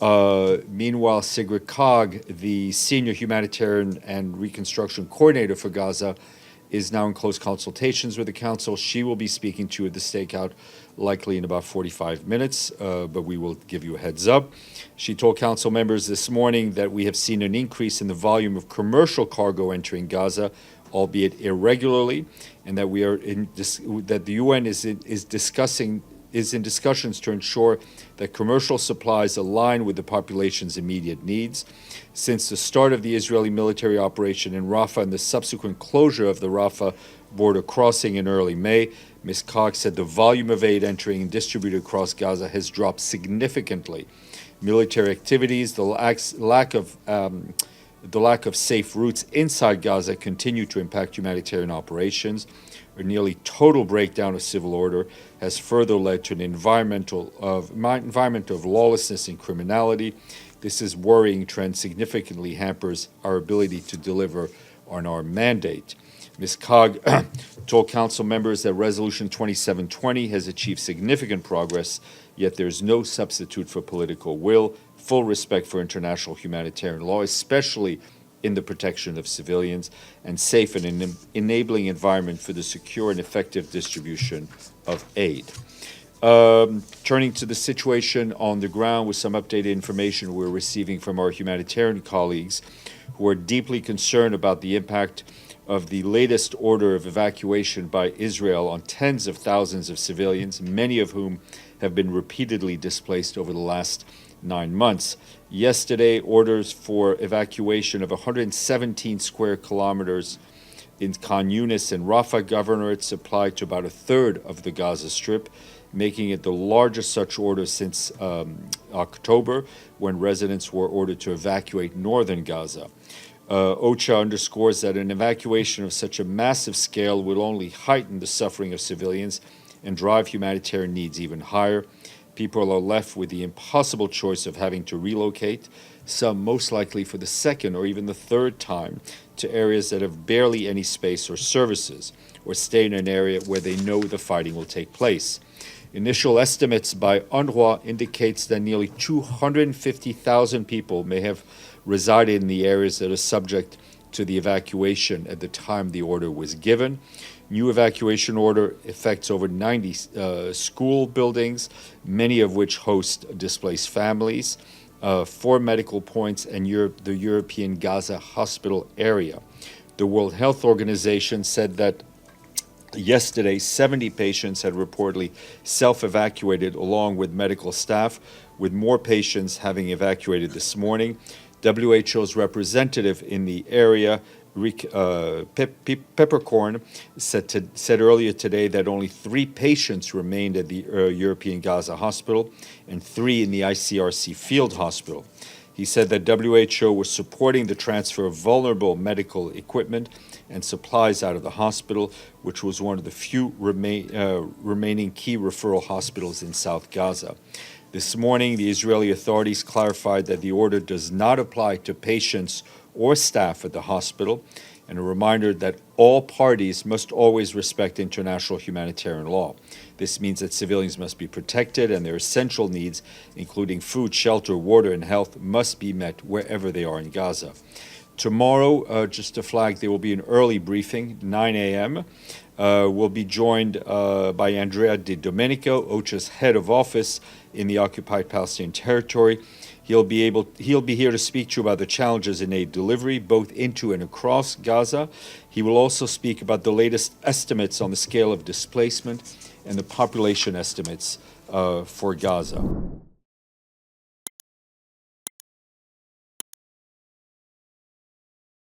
Meanwhile, Sigrid Kaag, the senior humanitarian and reconstruction coordinator for Gaza, is now in close consultations with the council. She will be speaking to you at the stakeout likely in about 45 minutes, but we will give you a heads up. She told council members this morning that we have seen an increase in the volume of commercial cargo entering Gaza, albeit irregularly, and that that the UN is in discussions to ensure that commercial supplies align with the population's immediate needs. Since the start of the Israeli military operation in Rafah and the subsequent closure of the Rafah border crossing in early May, Ms. Kaag said the volume of aid entering and distributed across Gaza has dropped significantly. Military activities, the lack of safe routes inside Gaza continue to impact humanitarian operations. A nearly total breakdown of civil order has further led to an environment of lawlessness and criminality. This is worrying trend significantly hampers our ability to deliver on our mandate. Ms. Kaag told council members that Resolution 2720 has achieved significant progress, yet there is no substitute for political will, full respect for international humanitarian law, especially in the protection of civilians, and safe and enabling environment for the secure and effective distribution of aid. Turning to the situation on the ground with some updated information we're receiving from our humanitarian colleagues who are deeply concerned about the impact of the latest order of evacuation by Israel on tens of thousands of civilians, many of whom have been repeatedly displaced over the last 9 months. Yesterday, orders for evacuation of 117 square kilometers in Khan Younis and Rafah governorates applied to about a third of the Gaza Strip, making it the largest such order since October, when residents were ordered to evacuate northern Gaza. OCHA underscores that an evacuation of such a massive scale will only heighten the suffering of civilians and drive humanitarian needs even higher. People are left with the impossible choice of having to relocate, some most likely for the second or even the third time, to areas that have barely any space or services, or stay in an area where they know the fighting will take place. Initial estimates by UNRWA indicates that nearly 250,000 people may have resided in the areas that are subject to the evacuation at the time the order was given. New evacuation order affects over 90 school buildings, many of which host displaced families, 4 medical points, and the European Gaza hospital area. The World Health Organization said that yesterday 70 patients had reportedly self-evacuated along with medical staff, with more patients having evacuated this morning. WHO's representative in the area, Peppercorn, said earlier today that only 3 patients remained at the European Gaza hospital and 3 in the ICRC field hospital. He said that WHO was supporting the transfer of vulnerable medical equipment and supplies out of the hospital, which was one of the few remaining key referral hospitals in South Gaza. This morning, the Israeli authorities clarified that the order does not apply to patients or staff at the hospital, and a reminder that all parties must always respect international humanitarian law. This means that civilians must be protected and their essential needs, including food, shelter, water, and health, must be met wherever they are in Gaza. Tomorrow, just to flag, there will be an early briefing, 9 a.m. We'll be joined by Andrea Di Domenico, OCHA's head of office in the occupied Palestinian territory. He'll be here to speak to you about the challenges in aid delivery, both into and across Gaza. He will also speak about the latest estimates on the scale of displacement and the population estimates for Gaza.